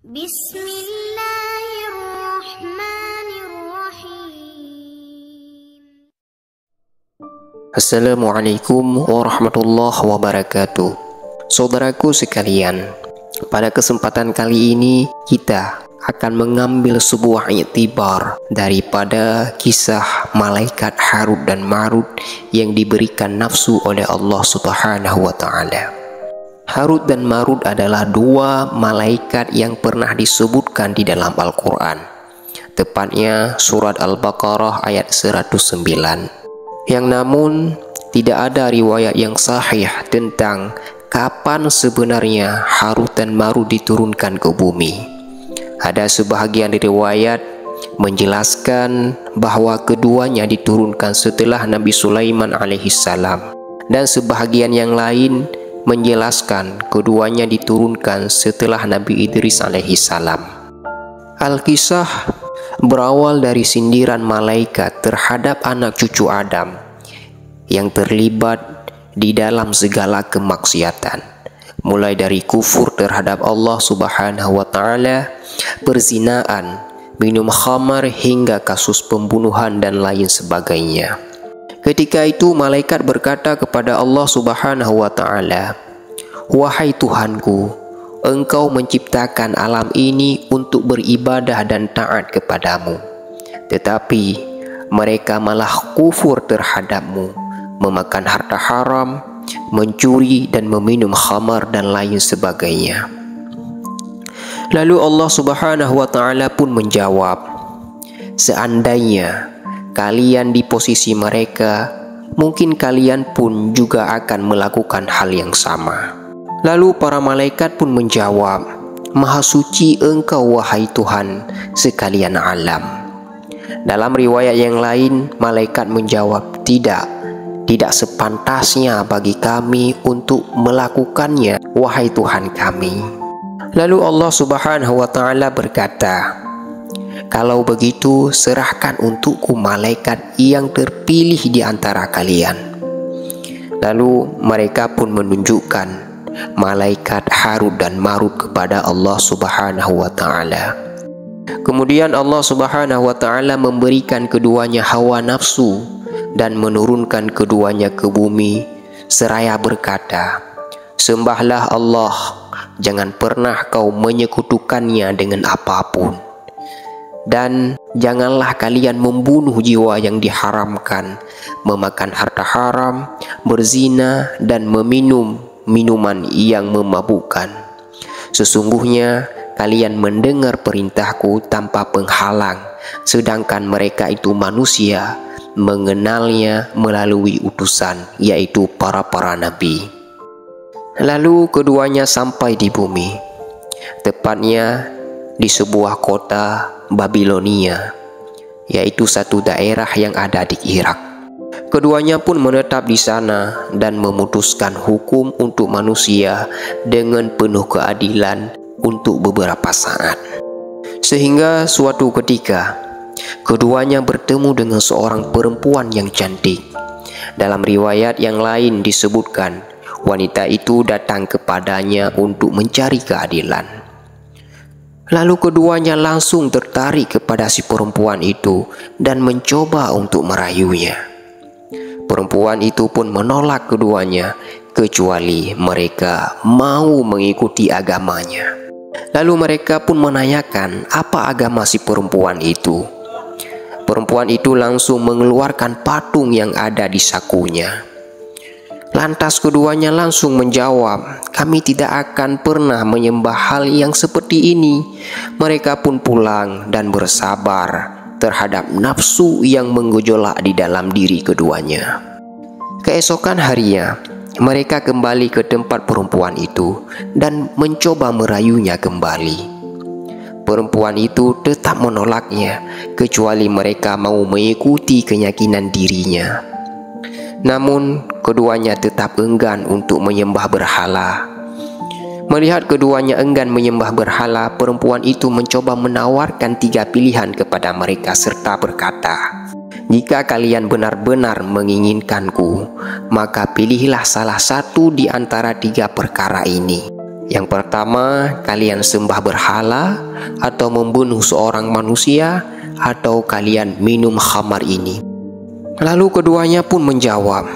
Bismillahirrahmanirrahim. Assalamualaikum warahmatullahi wabarakatuh. Saudaraku sekalian, pada kesempatan kali ini kita akan mengambil sebuah iktibar daripada kisah malaikat Harut dan Marut yang diberikan nafsu oleh Allah Subhanahu wa Ta'ala. Harut dan Marut adalah dua malaikat yang pernah disebutkan di dalam Al-Quran, tepatnya surat Al-Baqarah ayat 109, yang namun tidak ada riwayat yang sahih tentang kapan sebenarnya Harut dan Marut diturunkan ke bumi. Ada sebahagian riwayat menjelaskan bahwa keduanya diturunkan setelah Nabi Sulaiman alaihissalam, dan sebahagian yang lain menjelaskan keduanya diturunkan setelah Nabi Idris alaihissalam. Al-Kisah berawal dari sindiran malaikat terhadap anak cucu Adam yang terlibat di dalam segala kemaksiatan, mulai dari kufur terhadap Allah Subhanahu wa Ta'ala, perzinaan, minum khamar, hingga kasus pembunuhan dan lain sebagainya. Ketika itu malaikat berkata kepada Allah Subhanahu wa Ta'ala, "Wahai Tuhanku, Engkau menciptakan alam ini untuk beribadah dan taat kepadamu, tetapi mereka malah kufur terhadapmu, memakan harta haram, mencuri dan meminum khamar dan lain sebagainya." Lalu Allah Subhanahu wa Ta'ala pun menjawab, "Seandainya kalian di posisi mereka, mungkin kalian pun juga akan melakukan hal yang sama." Lalu para malaikat pun menjawab, "Maha suci Engkau wahai Tuhan sekalian alam." Dalam riwayat yang lain, malaikat menjawab, Tidak sepantasnya bagi kami untuk melakukannya, wahai Tuhan kami." Lalu Allah Subhanahu wa Ta'ala berkata, "Kalau begitu, serahkan untukku malaikat yang terpilih di antara kalian." Lalu mereka pun menunjukkan malaikat Harut dan Marut kepada Allah Subhanahu wa Ta'ala. Kemudian Allah Subhanahu wa Ta'ala memberikan keduanya hawa nafsu dan menurunkan keduanya ke bumi seraya berkata, "Sembahlah Allah, jangan pernah kau menyekutukannya dengan apapun, dan janganlah kalian membunuh jiwa yang diharamkan, memakan harta haram, berzina, dan meminum minuman yang memabukkan. Sesungguhnya kalian mendengar perintahku tanpa penghalang, sedangkan mereka itu manusia mengenalnya melalui utusan, yaitu para nabi." Lalu keduanya sampai di bumi, tepatnya di sebuah kota Babilonia, yaitu satu daerah yang ada di Irak. Keduanya pun menetap di sana dan memutuskan hukum untuk manusia dengan penuh keadilan untuk beberapa saat. Sehingga suatu ketika keduanya bertemu dengan seorang perempuan yang cantik. Dalam riwayat yang lain disebutkan, wanita itu datang kepadanya untuk mencari keadilan. Lalu keduanya langsung tertarik kepada si perempuan itu dan mencoba untuk merayunya. Perempuan itu pun menolak keduanya, kecuali mereka mau mengikuti agamanya. Lalu mereka pun menanyakan apa agama si perempuan itu. Perempuan itu langsung mengeluarkan patung yang ada di sakunya. Lantas keduanya langsung menjawab, "Kami tidak akan pernah menyembah hal yang seperti ini." Mereka pun pulang dan bersabar terhadap nafsu yang menggejolak di dalam diri keduanya. Keesokan harinya, mereka kembali ke tempat perempuan itu dan mencoba merayunya kembali. Perempuan itu tetap menolaknya, kecuali mereka mau mengikuti keyakinan dirinya. Namun keduanya tetap enggan untuk menyembah berhala. Melihat keduanya enggan menyembah berhala, perempuan itu mencoba menawarkan 3 pilihan kepada mereka serta berkata, "Jika kalian benar-benar menginginkanku, maka pilihlah salah satu di antara 3 perkara ini. Yang pertama, kalian sembah berhala atau membunuh seorang manusia, atau kalian minum khamar ini. Lalu keduanya pun menjawab,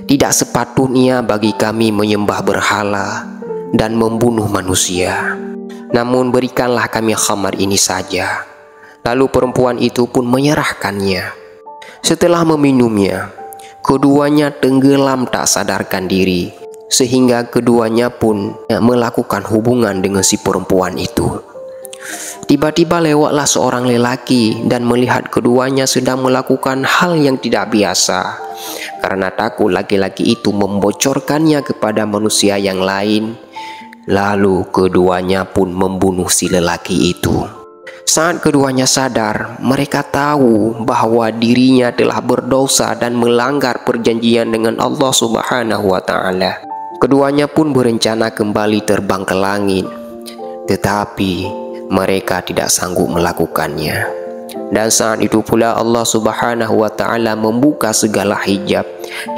tidak sepatutnya bagi kami menyembah berhala dan membunuh manusia. Namun berikanlah kami khamar ini saja. Lalu perempuan itu pun menyerahkannya. Setelah meminumnya, keduanya tenggelam tak sadarkan diri, sehingga keduanya pun melakukan hubungan dengan si perempuan itu. Tiba-tiba lewatlah seorang lelaki dan melihat keduanya sedang melakukan hal yang tidak biasa. Karena takut laki-laki itu membocorkannya kepada manusia yang lain, lalu keduanya pun membunuh si lelaki itu. Saat keduanya sadar, mereka tahu bahwa dirinya telah berdosa dan melanggar perjanjian dengan Allah Subhanahu wa Ta'ala. Keduanya pun berencana kembali terbang ke langit, tetapi mereka tidak sanggup melakukannya. Dan saat itu pula Allah Subhanahu wa Ta'ala membuka segala hijab,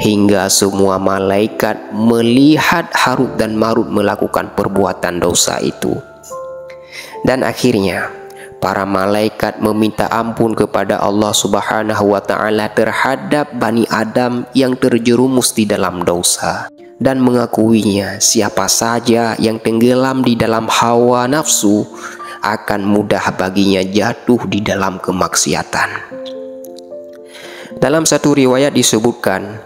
hingga semua malaikat melihat Harut dan Marut melakukan perbuatan dosa itu. Dan akhirnya para malaikat meminta ampun kepada Allah Subhanahu wa Ta'ala terhadap Bani Adam yang terjerumus di dalam dosa, dan mengakuinya siapa saja yang tenggelam di dalam hawa nafsu akan mudah baginya jatuh di dalam kemaksiatan. Dalam satu riwayat disebutkan,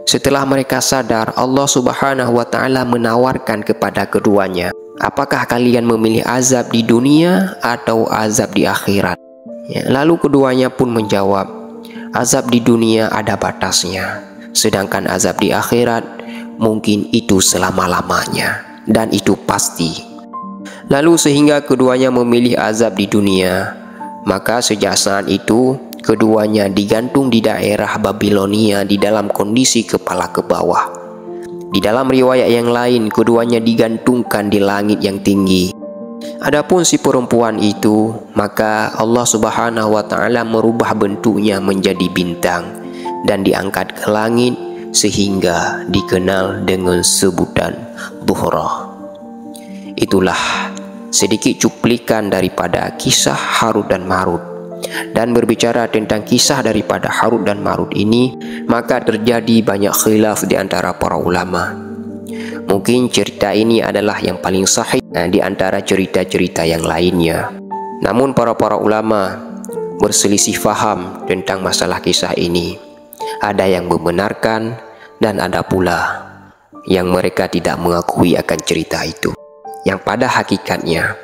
setelah mereka sadar, Allah Subhanahu wa Ta'ala menawarkan kepada keduanya, apakah kalian memilih azab di dunia atau azab di akhirat? Lalu keduanya pun menjawab, azab di dunia ada batasnya, sedangkan azab di akhirat mungkin itu selama-lamanya, dan itu pasti. Lalu sehingga keduanya memilih azab di dunia, maka sejak saat itu keduanya digantung di daerah Babilonia di dalam kondisi kepala ke bawah. Di dalam riwayat yang lain, keduanya digantungkan di langit yang tinggi. Adapun si perempuan itu, maka Allah Subhanahu wa Ta'ala merubah bentuknya menjadi bintang dan diangkat ke langit sehingga dikenal dengan sebutan Zuhrah. Itulah sedikit cuplikan daripada kisah Harut dan Marut. Dan berbicara tentang kisah daripada Harut dan Marut ini, maka terjadi banyak khilaf di antara para ulama. Mungkin cerita ini adalah yang paling sahih di antara cerita-cerita yang lainnya. Namun para ulama berselisih faham tentang masalah kisah ini. Ada yang membenarkan dan ada pula yang mereka tidak mengakui akan cerita itu. Yang pada hakikatnya,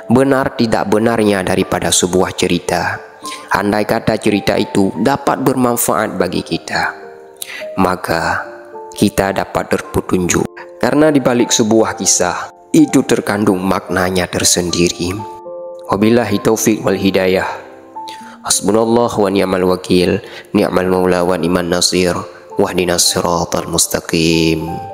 benar tidak benarnya daripada sebuah cerita, andai kata cerita itu dapat bermanfaat bagi kita, maka kita dapat terpetunjuk. Karena di balik sebuah kisah, itu terkandung maknanya tersendiri. Wabillahi taufiq wal hidayah. Hasbunallah wa ni'mal wakil, ni'mal maula wa ni'man nasir, wahdinas siratal mustaqim.